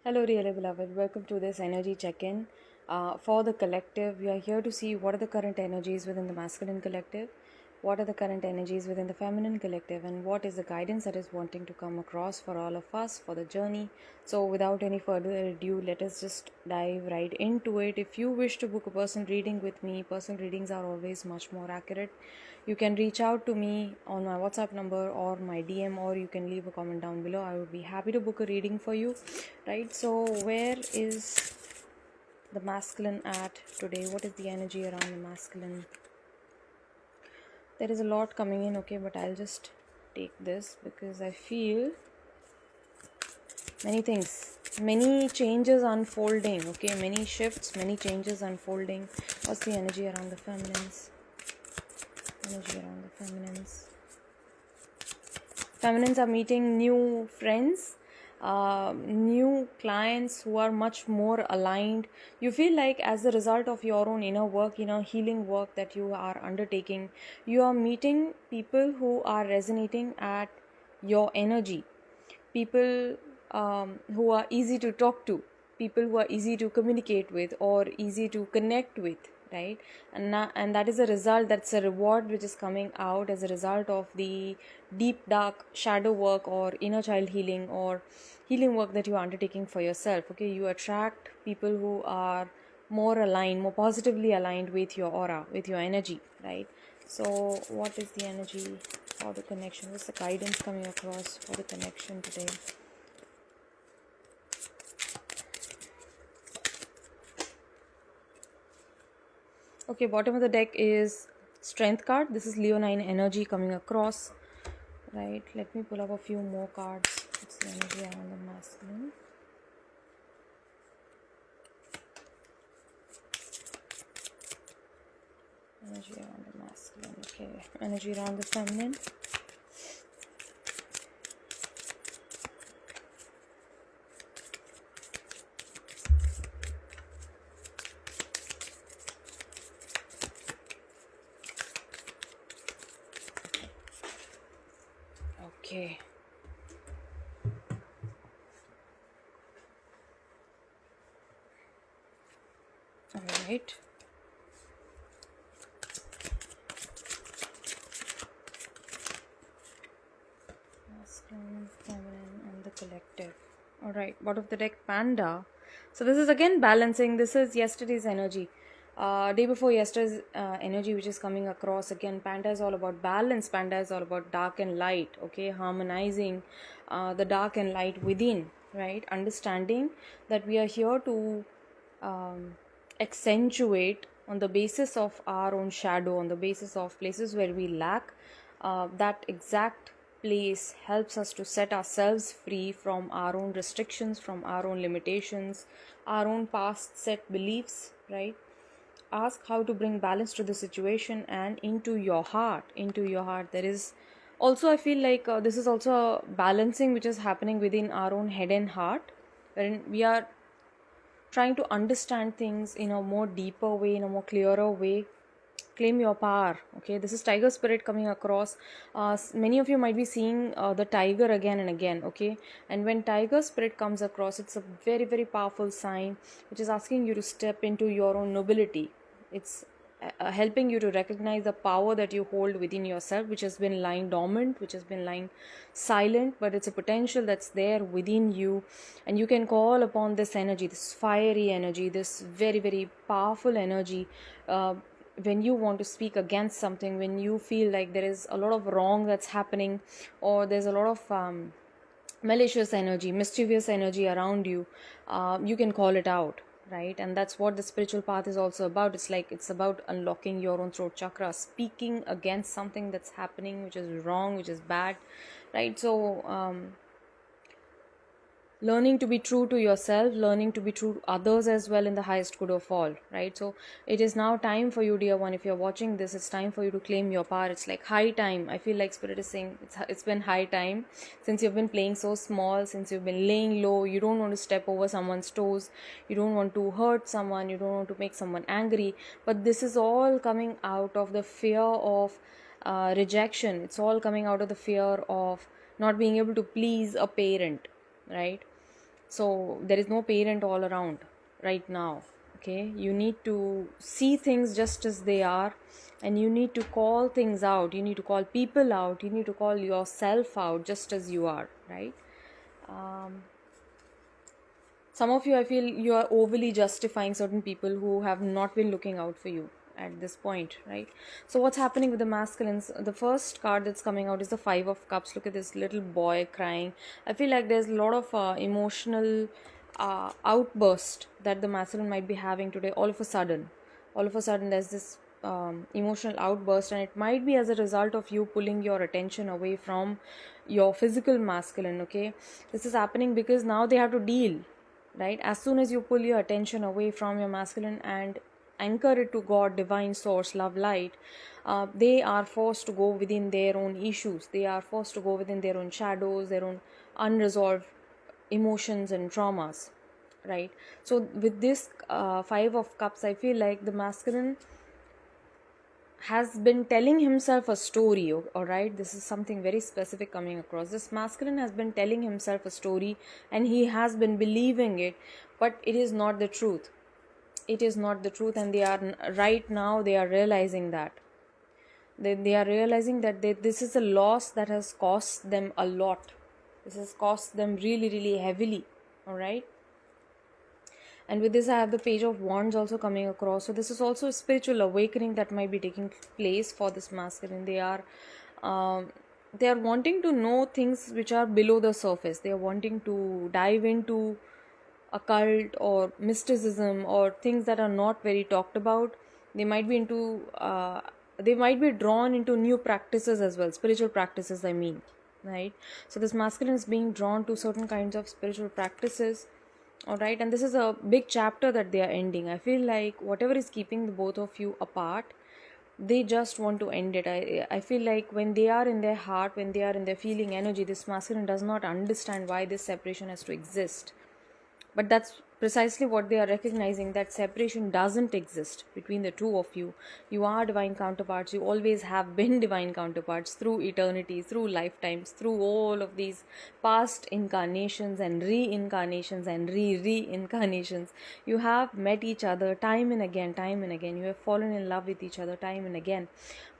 Hello, really beloved. Welcome to this energy check in. For the collective, we are here to see what are the current energies within the masculine collective, what are the current energies within the feminine collective, and what is the guidance that is wanting to come across for all of us for the journey. So, without any further ado, let us just dive right into it. If you wish to book a personal reading with me, personal readings are always much more accurate. You can reach out to me on my WhatsApp number or my DM, or you can leave a comment down below. I would be happy to book a reading for you. Right, so where is the masculine at today? What is the energy around the masculine? There is a lot coming in, okay, but I'll just take this because I feel many things, many changes unfolding, okay, many shifts, many changes unfolding. What's the energy around the feminines? Energy around the feminines. Feminines are meeting new friends, new clients who are much more aligned. You feel like as a result of your own inner work, healing work that you are undertaking, you are meeting people who are resonating at your energy. People who are easy to talk to, people who are easy to communicate with or easy to connect with, right? And that is a result, that's a reward which is coming out as a result of the deep dark shadow work or inner child healing or healing work that you are undertaking for yourself. Okay, you attract people who are more aligned, more positively aligned with your aura, with your energy, right? So what is the energy for the connection? What's the guidance coming across for the connection today? Okay, bottom of the deck is Strength card. This is Leonine energy coming across. Right, let me pull up a few more cards. What's the energy around the masculine? Energy around the masculine. Okay, energy around the feminine. Okay. All right. Masculine, feminine, and the collective. All right. Bottom of the deck, Panda. So this is again balancing. This is yesterday's energy. Day before yesterday's energy, which is coming across again. Panda is all about balance. Panda is all about dark and light. Okay, harmonizing the dark and light within. Right, understanding that we are here to accentuate on the basis of our own shadow, on the basis of places where we lack. That exact place helps us to set ourselves free from our own restrictions, from our own limitations, our own past set beliefs, right? Ask how to bring balance to the situation and into your heart. There is also, I feel like this is also a balancing which is happening within our own head and heart, wherein we are trying to understand things in a more deeper way, in a more clearer way. Claim your power. Okay, this is tiger spirit coming across. Many of you might be seeing the tiger again and again. Okay, and when tiger spirit comes across, it's a very, very powerful sign which is asking you to step into your own nobility. It's helping you to recognize the power that you hold within yourself, which has been lying dormant, which has been lying silent, but it's a potential that's there within you, and you can call upon this energy, this fiery energy, this very, very powerful energy. When you want to speak against something, when you feel like there is a lot of wrong that's happening, or there's a lot of malicious energy, mischievous energy around you, you can call it out, right? And that's what the spiritual path is also about. It's like it's about unlocking your own throat chakra, speaking against something that's happening, which is wrong, which is bad, right? So learning to be true to yourself, learning to be true to others as well, in the highest good of all, right? So it is now time for you, dear one, if you're watching this, it's time for you to claim your power. It's like high time. I feel like spirit is saying it's been high time, since you've been playing so small, since you've been laying low. You don't want to step over someone's toes, you don't want to hurt someone, you don't want to make someone angry, but this is all coming out of the fear of rejection. It's all coming out of the fear of not being able to please a parent, right? So there is no parent all around right now. Okay, you need to see things just as they are, and you need to call things out, you need to call people out, you need to call yourself out just as you are, right? Some of you, I feel you are overly justifying certain people who have not been looking out for you at this point, right? So what's happening with the masculines? The first card that's coming out is the Five of Cups. Look at this little boy crying. I feel like there's a lot of emotional outburst that the masculine might be having today. All of a sudden there's this emotional outburst, and it might be as a result of you pulling your attention away from your physical masculine. Okay, this is happening because now they have to deal, right? As soon as you pull your attention away from your masculine and anchor it to God, divine source, love, light, they are forced to go within their own issues, they are forced to go within their own shadows, their own unresolved emotions and traumas, right? So with this Five of Cups, I feel like the masculine has been telling himself a story. All right, this is something very specific coming across. This masculine has been telling himself a story, and he has been believing it, but it is not the truth. It is not the truth, and they are right now, they are realizing that they are realizing that this is a loss that has cost them a lot. This has cost them really, really heavily. All right. And with this, I have the Page of Wands also coming across. So this is also a spiritual awakening that might be taking place for this masculine. They are wanting to know things which are below the surface. They are wanting to dive into occult or mysticism or things that are not very talked about. They might be into they might be drawn into new practices as well, spiritual practices, I mean, right? So this masculine is being drawn to certain kinds of spiritual practices. All right, and this is a big chapter that they are ending. I feel like whatever is keeping the both of you apart, they just want to end it. I feel like when they are in their heart, when they are in their feeling energy, this masculine does not understand why this separation has to exist. But that's precisely what they are recognizing, that separation doesn't exist between the two of you. You are divine counterparts. You always have been divine counterparts through eternity, through lifetimes, through all of these past incarnations and reincarnations and reincarnations. You have met each other time and again, time and again. You have fallen in love with each other time and again.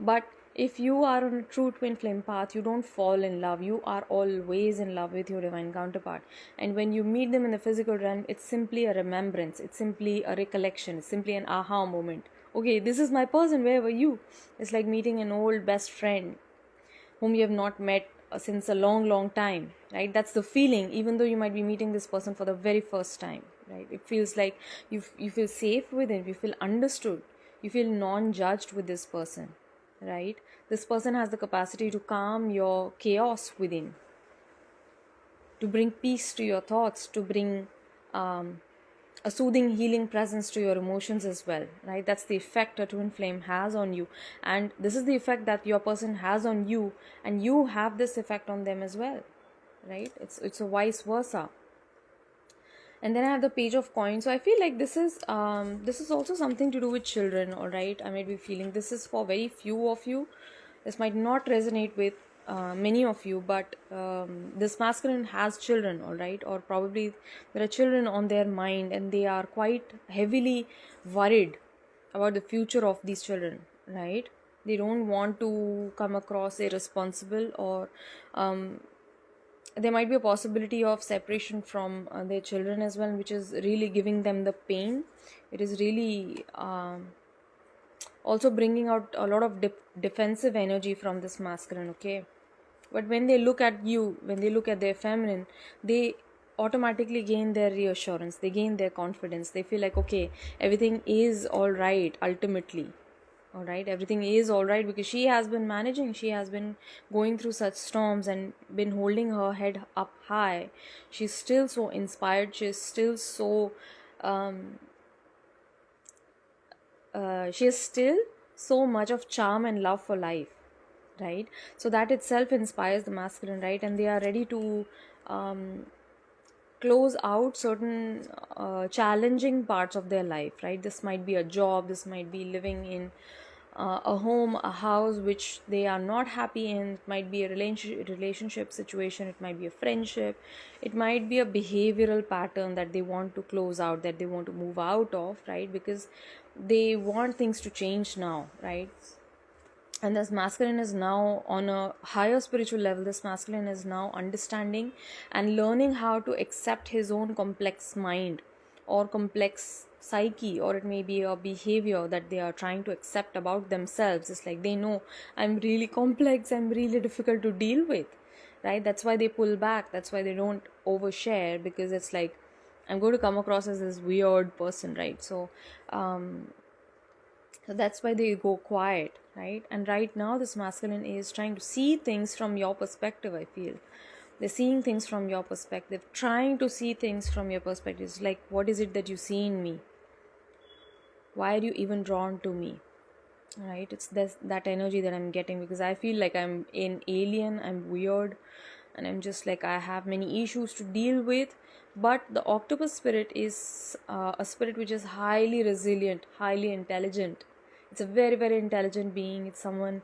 But if you are on a true twin flame path, you don't fall in love. You are always in love with your divine counterpart. And when you meet them in the physical realm, it's simply a remembrance. It's simply a recollection. It's simply an aha moment. Okay, this is my person. Where were you? It's like meeting an old best friend whom you have not met since a long, long time, right? That's the feeling, even though you might be meeting this person for the very first time, right? It feels like you feel safe with him. You feel understood. You feel non-judged with this person, right? This person has the capacity to calm your chaos within, to bring peace to your thoughts, to bring a soothing, healing presence to your emotions as well, right? That's the effect a twin flame has on you, and this is the effect that your person has on you, and you have this effect on them as well, right? It's a vice versa. And then I have the Page of Coins. So I feel like this is also something to do with children. All right, I might be feeling this is for very few of you. This might not resonate with many of you, but this masculine has children, all right, or probably there are children on their mind, and they are quite heavily worried about the future of these children, right? They don't want to come across irresponsible, or there might be a possibility of separation from their children as well, which is really giving them the pain. It is really also bringing out a lot of defensive energy from this masculine, okay? But when they look at you, when they look at their feminine, they automatically gain their reassurance, they gain their confidence. They feel like, okay, everything is all right ultimately. All right, everything is all right, because she has been managing, she has been going through such storms and been holding her head up high. She's still so inspired, she's still so she has still so much of charm and love for life, right? So that itself inspires the masculine, right? And they are ready to close out certain challenging parts of their life, right? This might be a job, this might be living in a home, a house which they are not happy in. It might be a relationship situation, it might be a friendship, it might be a behavioral pattern that they want to close out, that they want to move out of, right? Because they want things to change now, right? And this masculine is now on a higher spiritual level. This masculine is now understanding and learning how to accept his own complex mind or complex psyche, or it may be a behavior that they are trying to accept about themselves. It's like they know, I'm really complex, I'm really difficult to deal with, right? That's why they pull back, that's why they don't overshare, because it's like, I'm going to come across as this weird person, right? So that's why they go quiet, right? And right now, this masculine is trying to see things from your perspective, I feel. They're seeing things from your perspective, trying to see things from your perspective. It's like, what is it that you see in me? Why are you even drawn to me? Right? It's that energy that I'm getting, because I feel like I'm an alien, I'm weird, and I'm just like, I have many issues to deal with. But the octopus spirit is a spirit which is highly resilient, highly intelligent. It's a very, very intelligent being. It's someone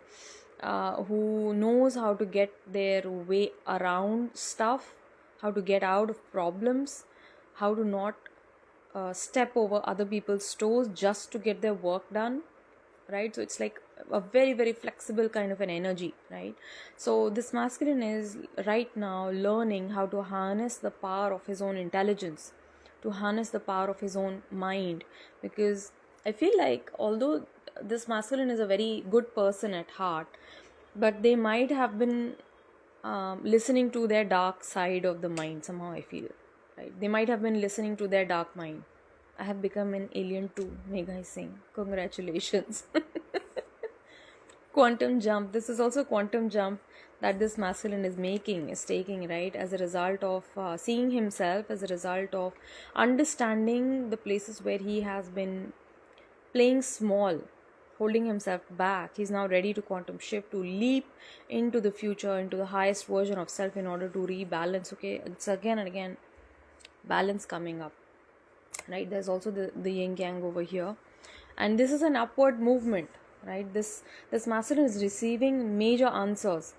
who knows how to get their way around stuff, how to get out of problems, how to not step over other people's toes just to get their work done, right? So it's like a very, very flexible kind of an energy, right? So this masculine is right now learning how to harness the power of his own intelligence, to harness the power of his own mind. Because I feel like, although this masculine is a very good person at heart, but they might have been listening to their dark side of the mind somehow, I feel, right? They might have been listening to their dark mind. I have become an alien too, Megha Singh. Congratulations. Quantum jump. This is also quantum jump that this masculine is taking, right? As a result of seeing himself, as a result of understanding the places where he has been playing small, holding himself back. He's now ready to quantum shift, to leap into the future, into the highest version of self in order to rebalance. Okay, it's again and again balance coming up, right? There's also the yin yang over here, and this is an upward movement, right? This masculine is receiving major answers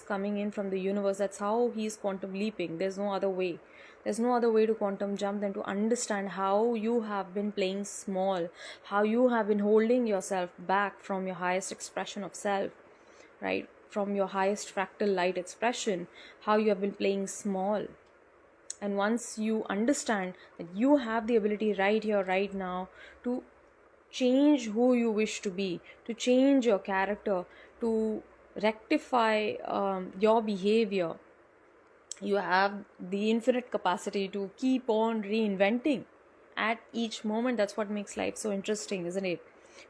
coming in from the universe. That's how he's quantum leaping. There's no other way. There's no other way to quantum jump than to understand how you have been playing small, how you have been holding yourself back from your highest expression of self, right? From your highest fractal light expression, how you have been playing small. And once you understand that you have the ability right here, right now, to change who you wish to be, to change your character, to rectify your behavior, you have the infinite capacity to keep on reinventing at each moment. That's what makes life so interesting, isn't it?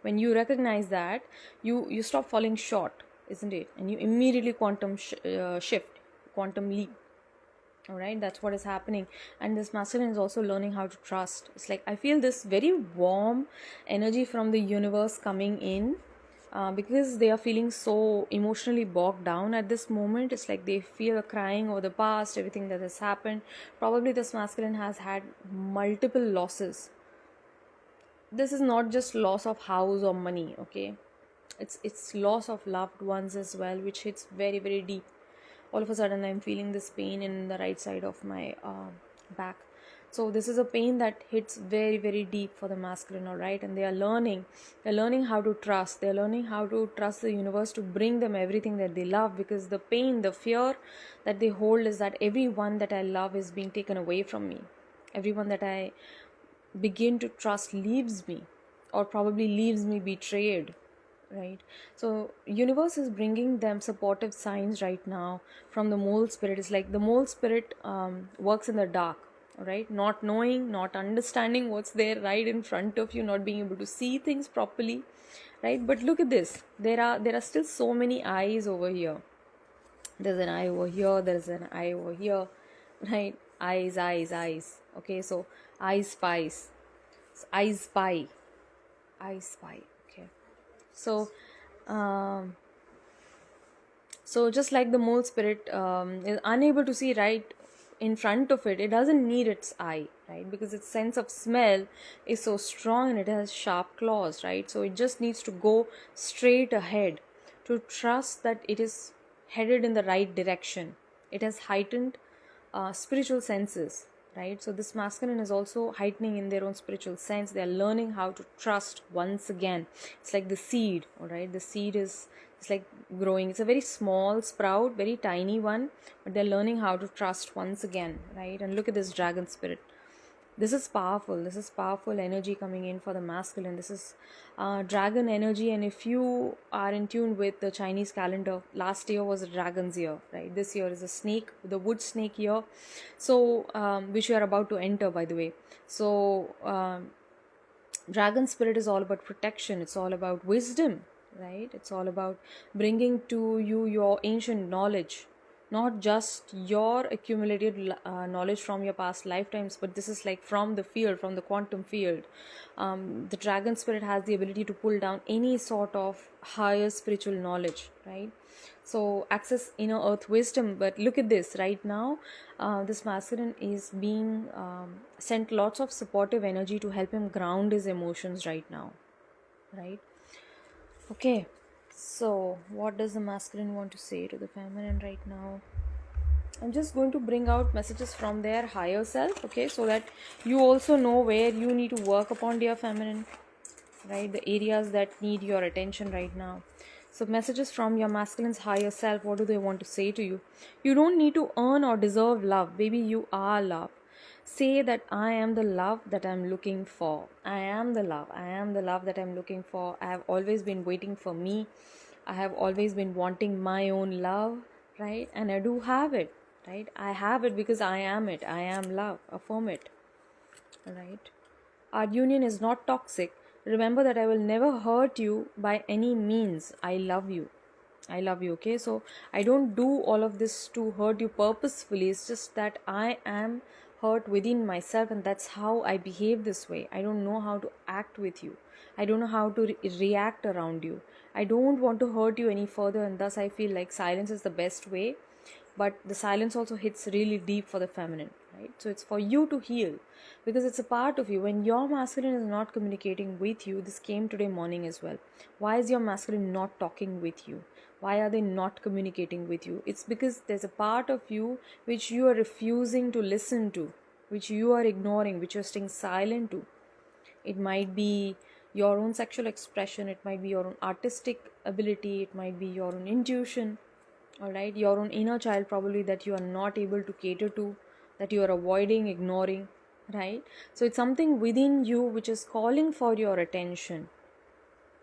When you recognize that, you stop falling short, isn't it? And you immediately quantum shift, quantum leap. All right, that's what is happening. And this masculine is also learning how to trust. It's like, I feel this very warm energy from the universe coming in, because they are feeling so emotionally bogged down at this moment. It's like they feel crying over the past, everything that has happened. Probably this masculine has had multiple losses. This is not just loss of house or money, okay? It's loss of loved ones as well, which hits very, very deep. All of a sudden I'm feeling this pain in the right side of my back. So this is a pain that hits very, very deep for the masculine, all right? And they're learning how to trust. They're learning how to trust the universe to bring them everything that they love, because the pain, the fear that they hold is that everyone that I love is being taken away from me. Everyone that I begin to trust leaves me, or probably leaves me betrayed, right? So universe is bringing them supportive signs right now from the mole spirit. It's like the mole spirit works in the dark, right? Not knowing, not understanding what's there right in front of you, not being able to see things properly, right? But look at this, there are still so many eyes over here. There's an eye over here, there's an eye over here, right? Eyes. Okay, so I spies, I spy, okay. So so just like the mole spirit is unable to see right in front of it, it doesn't need its eye, right? Because its sense of smell is so strong and it has sharp claws, right? So it just needs to go straight ahead, to trust that it is headed in the right direction. It has heightened spiritual senses, right? So this masculine is also heightening in their own spiritual sense. They are learning how to trust once again. It's like the seed, all right? The seed is, it's like growing. It's a very small sprout, very tiny one, but they're learning how to trust once again, right? And look at this dragon spirit. This is powerful. This is powerful energy coming in for the masculine. This is dragon energy. And if you are in tune with the Chinese calendar, last year was a dragon's year, right? This year is a snake, the wood snake year. So which we are about to enter, by the way. So dragon spirit is all about protection. It's all about wisdom, right? It's all about bringing to you your ancient knowledge, not just your accumulated knowledge from your past lifetimes, but this is like from the field, from the quantum field. The dragon spirit has the ability to pull down any sort of higher spiritual knowledge, right? So access inner earth wisdom. But look at this right now, this masculine is being sent lots of supportive energy to help him ground his emotions right now, right? Okay, so what does the masculine want to say to the feminine right now? I'm just going to bring out messages from their higher self, okay, so that you also know where you need to work upon, dear feminine, right? The areas that need your attention right now. So messages from your masculine's higher self, what do they want to say to you? You don't need to earn or deserve love. Baby, you are love. Say that I am the love that I'm looking for. I am the love. I am the love that I'm looking for. I have always been waiting for me. I have always been wanting my own love, right? And I do have it, right? I have it because I am it. I am love. Affirm it, right? Our union is not toxic. Remember that I will never hurt you by any means. I love you. I love you, okay? So I don't do all of this to hurt you purposefully. It's just that I am hurt within myself, and that's how I behave this way. I don't know how to act with you. I don't know how to react around you. I don't want to hurt you any further, and thus I feel like silence is the best way. But the silence also hits really deep for the feminine, right? So it's for you to heal, because it's a part of you. When your masculine is not communicating with you, this came today morning as well. Why is your masculine not talking with you? Why are they not communicating with you? It's because there's a part of you which you are refusing to listen to, which you are ignoring, which you're staying silent to. It might be your own sexual expression, it might be your own artistic ability, it might be your own intuition, all right, your own inner child probably, that you are not able to cater to, that you are avoiding, ignoring, right? So it's something within you which is calling for your attention.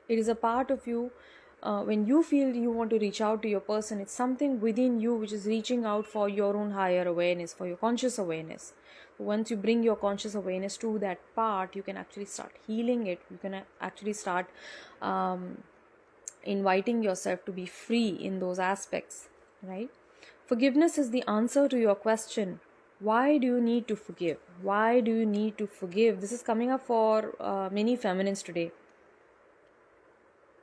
It is a part of you. When you feel you want to reach out to your person, it's something within you which is reaching out for your own higher awareness, for your conscious awareness. Once you bring your conscious awareness to that part, you can actually start healing it. You can actually start inviting yourself to be free in those aspects, right? Forgiveness is the answer to your question. Why do you need to forgive? Why do you need to forgive? This is coming up for many feminines today.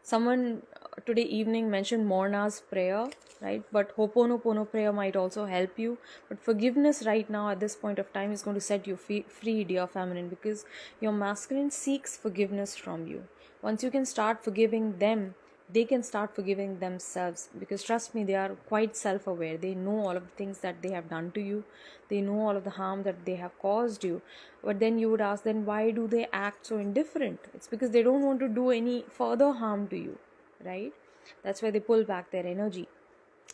Someone today evening mentioned Morna's prayer, right? But Ho'oponopono prayer might also help you. But forgiveness right now at this point of time is going to set you free, dear feminine, because your masculine seeks forgiveness from you. Once you can start forgiving them, they can start forgiving themselves, because trust me, they are quite self-aware. They know all of the things that they have done to you. They know all of the harm that they have caused you. But then you would ask, then why do they act so indifferent? It's because they don't want to do any further harm to you, right? That's why they pull back their energy.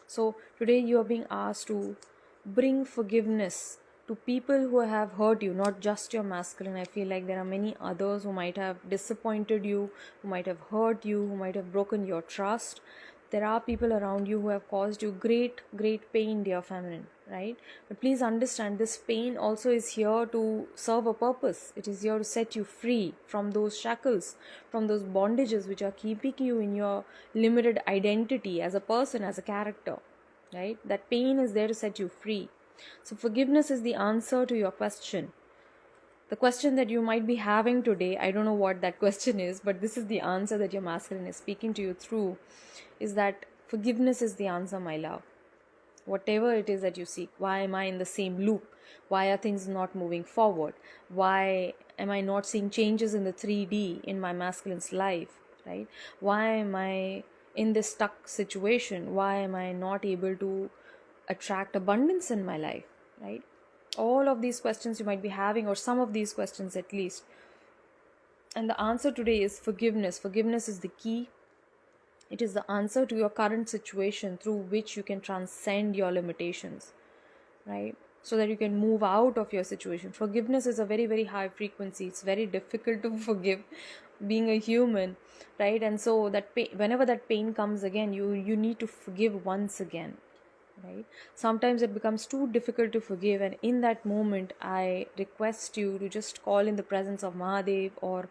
So today you are being asked to bring forgiveness to people who have hurt you, not just your masculine. I feel like there are many others who might have disappointed you, who might have hurt you, who might have broken your trust. There are people around you who have caused you great pain, dear feminine, right? But please understand, this pain also is here to serve a purpose. It is here to set you free from those shackles, from those bondages which are keeping you in your limited identity as a person, as a character, right? That pain is there to set you free. So forgiveness is the answer to your question. The question that you might be having today, I don't know what that question is, but this is the answer that your masculine is speaking to you through, is that forgiveness is the answer, my love. whatever it is that you seek. Why am I in the same loop? Why are things not moving forward? Why am I not seeing changes in the 3D in my masculine's life, right? Why am I in this stuck situation? Why am I not able to attract abundance in my life, right? All of these questions you might be having, or some of these questions at least. And the answer today is forgiveness. Forgiveness is the key. It is the answer to your current situation through which you can transcend your limitations, right? So that you can move out of your situation. Forgiveness is a very, very high frequency. It's very difficult to forgive being a human, right? And so that pain, whenever that pain comes again, you need to forgive once again, right? Sometimes it becomes too difficult to forgive, and in that moment I request you to just call in the presence of Mahadev or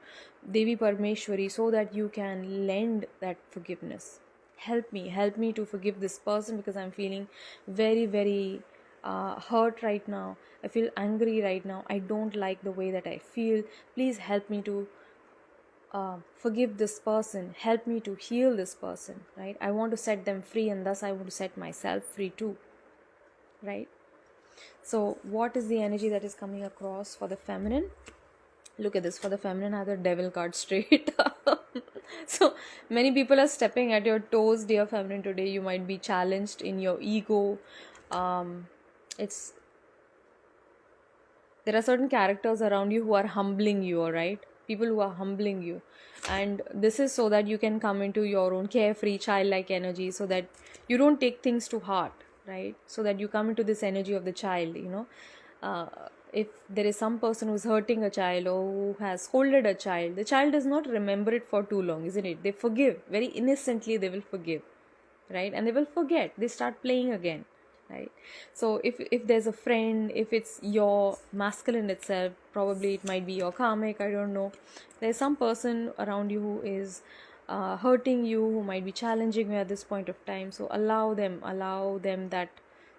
Devi Parmeshwari so that you can lend that forgiveness. Help me to forgive this person, because I'm feeling very, very hurt right now. I feel angry right now. I don't like the way that I feel. Please help me to forgive this person. Help me to heal this person, right? I want to set them free, and thus I want to set myself free too, right? So what is the energy that is coming across for the feminine? Look at this. For the feminine, I have the devil card straight. So many people are stepping at your toes, dear feminine. Today you might be challenged in your ego. It's There are certain characters around you who are humbling you, all right? People who are humbling you. And this is so that you can come into your own carefree, childlike energy, so that you don't take things to heart, right? So that you come into this energy of the child, if there is some person who's hurting a child or who has scolded a child, the child does not remember it for too long, isn't it? They forgive. Very innocently, they will forgive, right? And they will forget. They start playing again, right? So if there's a friend, if it's your masculine itself, probably it might be your karmic, I don't know. There's some person around you who is hurting you, who might be challenging you at this point of time. So allow them that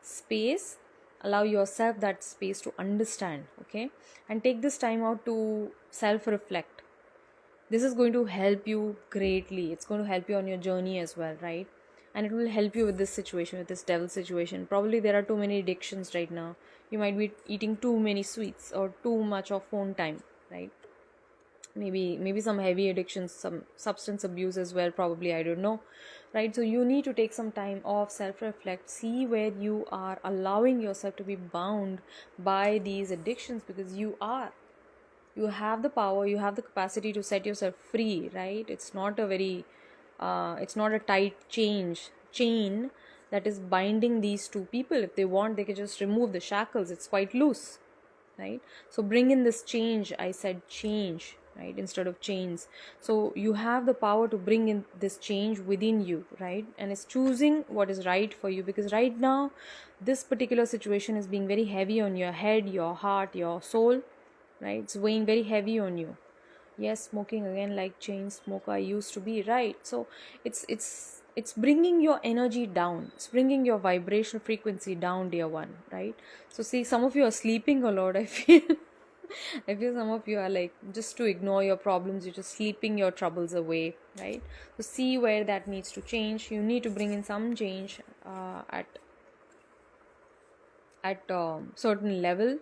space. Allow yourself that space to understand, okay? And take this time out to self-reflect. This is going to help you greatly. It's going to help you on your journey as well, right? And it will help you with this situation, with this devil situation. Probably there are too many addictions right now. You might be eating too many sweets or too much of phone time, right? Maybe some heavy addictions, some substance abuse as well, probably, I don't know, right? So you need to take some time off, self-reflect, see where you are allowing yourself to be bound by these addictions, because you have the power, you have the capacity to set yourself free, right? It's not a tight chain that is binding these two people. If they want, they can just remove the shackles. It's quite loose, right? So bring in this change. I said change, right, instead of chains. So you have the power to bring in this change within you, right? And it's choosing what is right for you, because right now this particular situation is being very heavy on your head, your heart, your soul, right? It's weighing very heavy on you. Yes, smoking again, like chain smoker I used to be, right? So it's bringing your energy down. It's bringing your vibrational frequency down, dear one, right? So see, some of you are sleeping a lot, I feel. I feel some of you are like, just to ignore your problems, you're just sleeping your troubles away, right? So see where that needs to change. You need to bring in some change at certain level.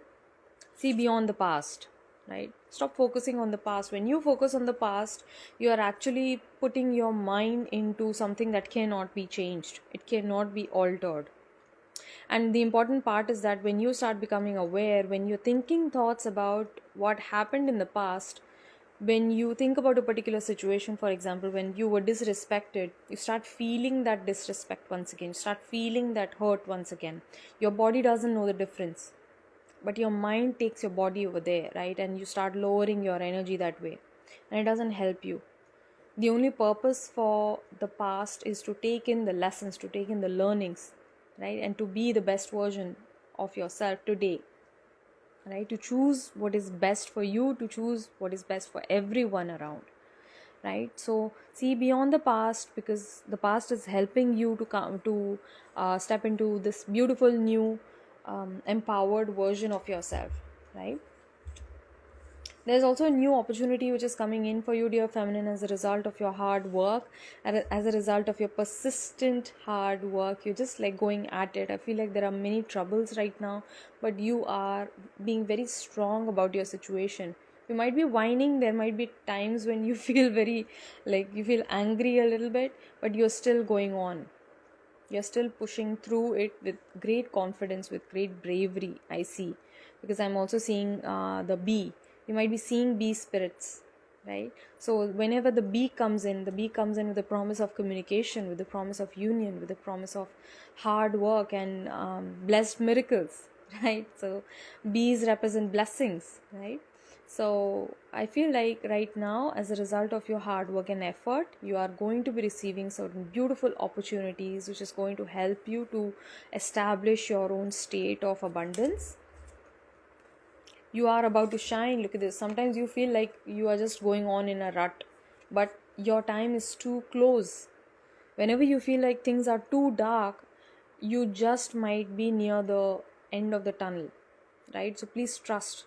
See beyond the past, right? Stop focusing on the past. When you focus on the past, you are actually putting your mind into something that cannot be changed. It cannot be altered. And the important part is that when you start becoming aware, when you're thinking thoughts about what happened in the past, when you think about a particular situation, for example, when you were disrespected, you start feeling that disrespect once again, you start feeling that hurt once again. Your body doesn't know the difference, but your mind takes your body over there, right? And you start lowering your energy that way, and it doesn't help you. The only purpose for the past is to take in the lessons, to take in the learnings, right? And to be the best version of yourself today, right? To choose what is best for you, to choose what is best for everyone around, right? So see beyond the past, because the past is helping you to come to step into this beautiful new empowered version of yourself, right? There's also a new opportunity which is coming in for you, dear feminine, as a result of your hard work, and as a result of your persistent hard work. You're just like going at it. I feel like there are many troubles right now, but you are being very strong about your situation. You might be whining, there might be times when you feel very, like, you feel angry a little bit, but you're still going on. You're still pushing through it with great confidence, with great bravery, I see. Because I'm also seeing the bee. You might be seeing bee spirits, right? So whenever the bee comes in, the bee comes in with the promise of communication, with the promise of union, with the promise of hard work and blessed miracles, right? So bees represent blessings, right? So I feel like right now, as a result of your hard work and effort, you are going to be receiving certain beautiful opportunities, which is going to help you to establish your own state of abundance. You are about to shine. Look at this. Sometimes you feel like you are just going on in a rut, but your time is too close. Whenever you feel like things are too dark, you just might be near the end of the tunnel, right? So please trust.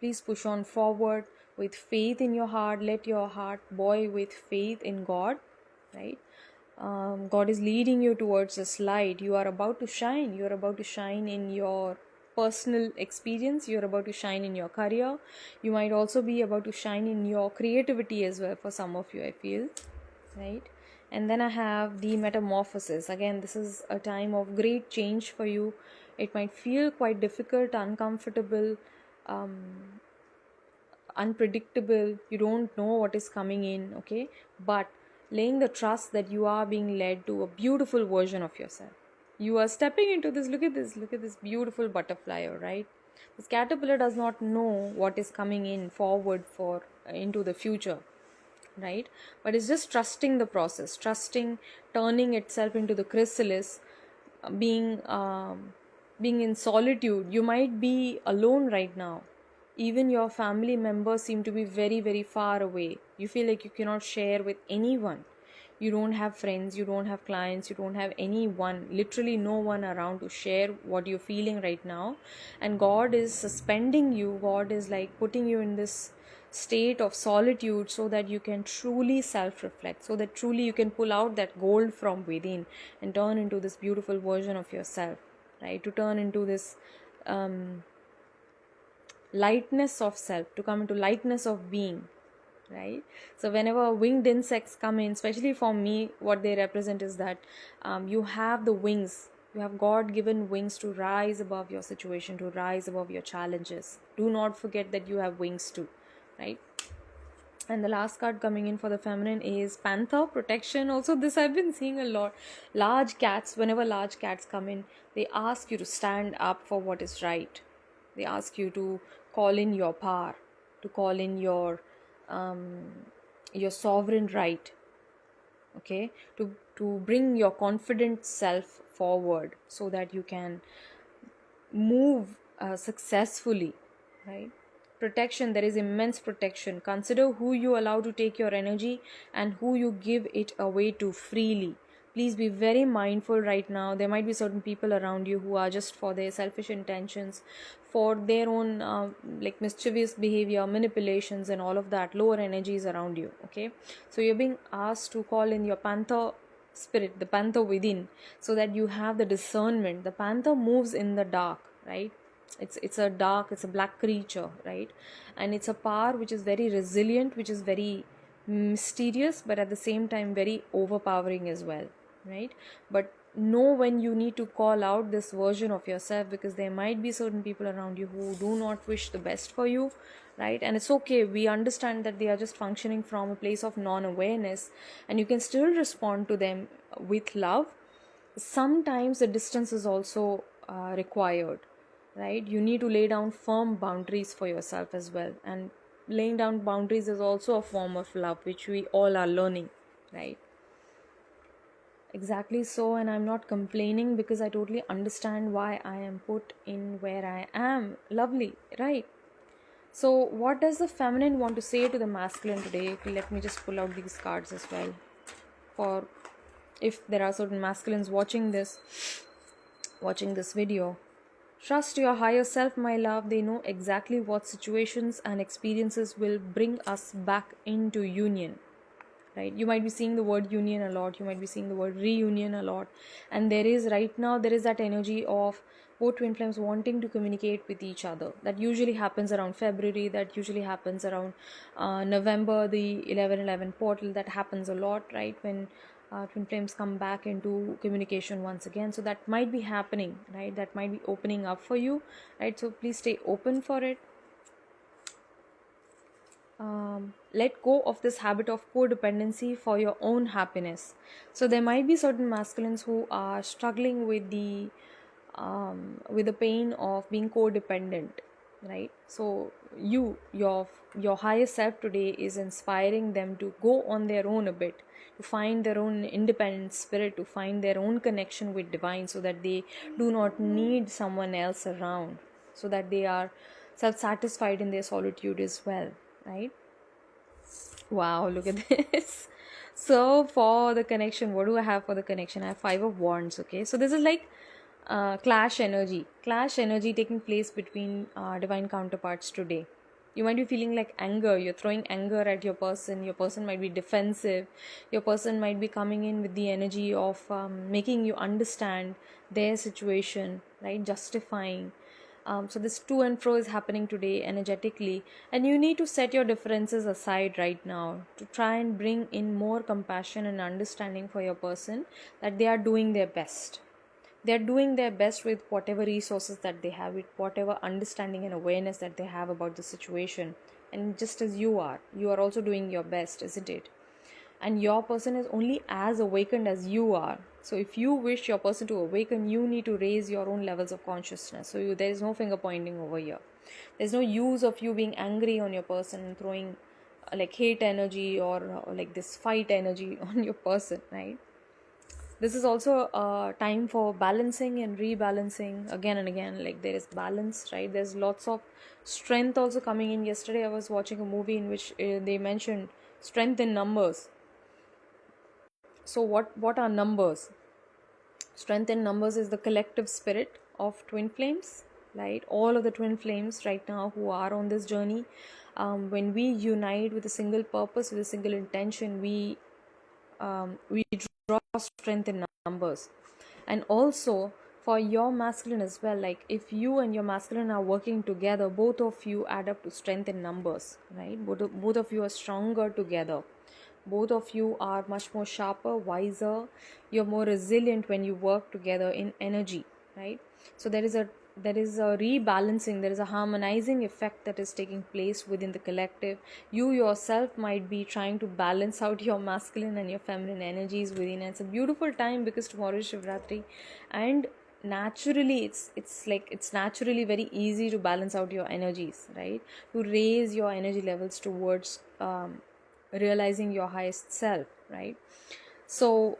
Please push on forward with faith in your heart. Let your heart buoy with faith in God, right? God is leading you towards this light. You are about to shine. You are about to shine in your personal experience. You are about to shine in your career. You might also be about to shine in your creativity as well, for some of you, I feel, right? And then I have the metamorphosis. Again, this is a time of great change for you. It might feel quite difficult, uncomfortable, unpredictable. You don't know what is coming in, okay? But laying the trust that you are being led to a beautiful version of yourself. You are stepping into this. Look at this beautiful butterfly, right? This caterpillar does not know what is coming in forward for into the future, right? But it's just trusting the process, trusting, turning itself into the chrysalis, being being in solitude. You might be alone right now. Even your family members seem to be very, very far away. You feel like you cannot share with anyone. You don't have friends, you don't have clients, you don't have anyone, literally no one around to share what you're feeling right now. And God is suspending you. God is like putting you in this state of solitude so that you can truly self-reflect, so that truly you can pull out that gold from within and turn into this beautiful version of yourself, right? To turn into this lightness of self, to come into lightness of being, right? So whenever winged insects come in, especially for me, what they represent is that you have the wings. You have God given wings to rise above your situation, to rise above your challenges. Do not forget that you have wings too, right? And the last card coming in for the feminine is Panther, protection. Also, this I've been seeing a lot. Large cats, whenever large cats come in, they ask you to stand up for what is right. They ask you to call in your power, to call in your sovereign right, okay? To bring your confident self forward so that you can move successfully, right? Protection, there is immense protection. Consider who you allow to take your energy and who you give it away to freely. Please be very mindful right now. There might be certain people around you who are just for their selfish intentions, for their own like mischievous behavior, manipulations and all of that, lower energies around you, okay? So you're being asked to call in your panther spirit, the panther within, so that you have the discernment. The panther moves in the dark, right? It's a dark, it's a black creature, right? And it's a power which is very resilient, which is very mysterious, but at the same time very overpowering as well, right? But know when you need to call out this version of yourself, because there might be certain people around you who do not wish the best for you, right? And it's okay. We understand that they are just functioning from a place of non-awareness, and you can still respond to them with love. Sometimes the distance is also required, right? You need to lay down firm boundaries for yourself as well, and laying down boundaries is also a form of love, which we all are learning, right? Exactly so. And I'm not complaining, because I totally understand why I am put in where I am. Lovely, right? So what does the feminine want to say to the masculine today? Okay, let me just pull out these cards as well, for if there are certain masculines watching this video. Trust your higher self, my love. They know exactly what situations and experiences will bring us back into union. Right? You might be seeing the word union a lot, you might be seeing the word reunion a lot, and there is right now there is that energy of both twin flames wanting to communicate with each other. That usually happens around February, that usually happens around November, the 11/11 portal. That happens a lot, right, when twin flames come back into communication once again. So that might be happening, right, that might be opening up for you, right? So please stay open for it. Let go of this habit of codependency for your own happiness. So there might be certain masculines who are struggling with the pain of being codependent, right? So your higher self today is inspiring them to go on their own a bit, to find their own independent spirit, to find their own connection with divine, so that they do not need someone else around, so that they are self-satisfied in their solitude as well, right? Wow, look at this. So for the connection, what do I have for the connection? I have 5 of wands. Okay, so this is like clash energy taking place between divine counterparts today. You might be feeling like anger, you're throwing anger at your person might be defensive, your person might be coming in with the energy of making you understand their situation, right, justifying. So this to and fro is happening today energetically, and you need to set your differences aside right now to try and bring in more compassion and understanding for your person, that they are doing their best. They are doing their best with whatever resources that they have, with whatever understanding and awareness that they have about the situation. And just as you are also doing your best, isn't it? And your person is only as awakened as you are. So if you wish your person to awaken, you need to raise your own levels of consciousness. So there is no finger pointing over here. There's no use of you being angry on your person and throwing like hate energy or like this fight energy on your person, right? This is also a time for balancing and rebalancing again and again. Like there is balance, right? There's lots of strength also coming in. Yesterday I was watching a movie in which they mentioned strength in numbers. So what are numbers? Strength in numbers is the collective spirit of twin flames, right? All of the twin flames right now who are on this journey, when we unite with a single purpose, with a single intention, we draw strength in numbers. And also for your masculine as well, like if you and your masculine are working together, both of you add up to strength in numbers, right? Both of you are stronger together. Both of you are much more sharper, wiser. You're more resilient when you work together in energy, right? So there is a rebalancing, there is a harmonizing effect that is taking place within the collective. You yourself might be trying to balance out your masculine and your feminine energies within. It's a beautiful time because tomorrow is Shivratri, and naturally it's naturally very easy to balance out your energies, right? To raise your energy levels towards realizing your highest self, right? So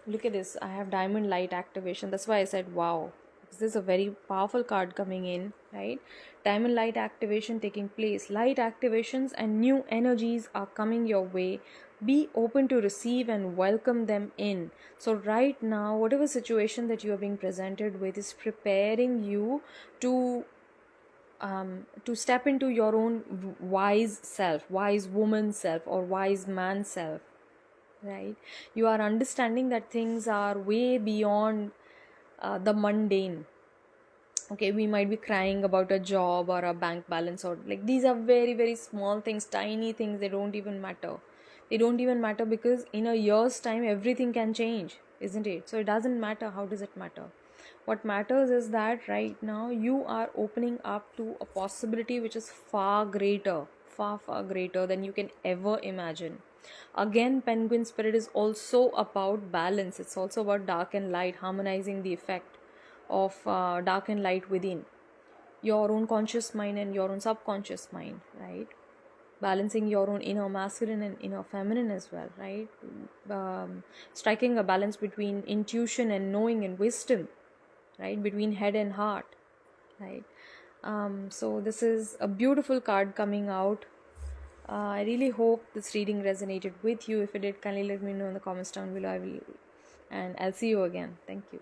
look at this, I have diamond light activation. That's why I said wow, this is a very powerful card coming in, right? Diamond light activation taking place. Light activations and new energies are coming your way. Be open to receive and welcome them in. So right now, whatever situation that you are being presented with is preparing you to step into your own wise self, wise woman self, or wise man self, right? You are understanding that things are way beyond the mundane. Okay, we might be crying about a job or a bank balance, or like these are very very small things, tiny things. They don't even matter. They don't even matter because in a year's time everything can change, isn't it? So it doesn't matter. How does it matter? What matters is that right now you are opening up to a possibility which is far greater, far greater than you can ever imagine. Again, penguin spirit is also about balance. It's also about dark and light, harmonizing the effect of dark and light within your own conscious mind and your own subconscious mind, right? Balancing your own inner masculine and inner feminine as well, right? Striking a balance between intuition and knowing and wisdom, right? Between head and heart, right? So this is a beautiful card coming out. I really hope this reading resonated with you. If it did, kindly let me know in the comments down below. And I'll see you again. Thank you.